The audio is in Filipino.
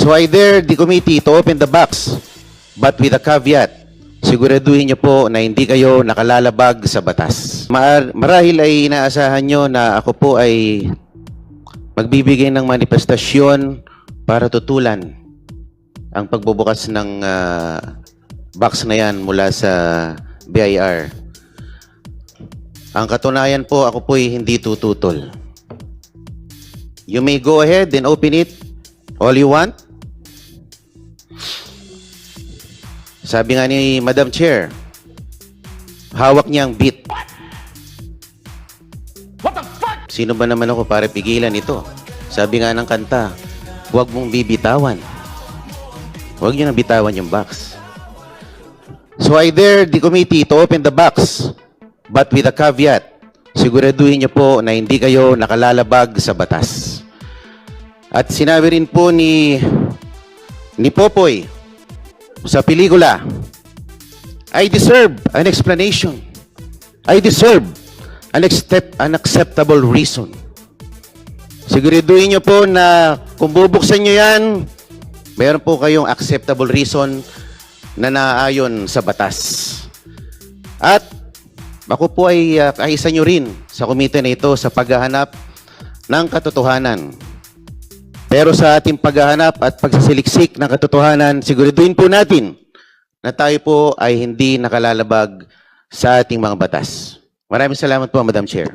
So I dare the committee to open the box, but with a caveat. Siguraduhin niyo po na hindi kayo nakalalabag sa batas. Marahil ay inaasahan nyo na ako po ay magbibigay ng manifestasyon para tutulan ang pagbubukas ng box na yan mula sa BIR. Ang katunayan po, ako po ay hindi tututol. You may go ahead and open it all you want. Sabi nga ni Madam Chair, hawak niya ang beat. What the fuck? Sino ba naman ako para pigilan ito? Sabi nga ng kanta, huwag mong bibitawan. Huwag niyo nang bitawan yung box. So I dare the committee to open the box, but with a caveat. Siguraduhin niyo po na hindi kayo nakalalabag sa batas. At sinabi rin po ni Popoy sa pelikula, I deserve an explanation. I deserve an acceptable reason. Siguraduhin niyo po na kung bubuksan niyo yan, meron po kayong acceptable reason na naayon sa batas. At ako po ay kaisa niyo rin sa komite na ito sa paghahanap ng katotohanan. Pero sa ating paghahanap at pagsasiliksik ng katotohanan, siguraduhin po natin na tayo po ay hindi nakalalabag sa ating mga batas. Maraming salamat po, Madam Chair.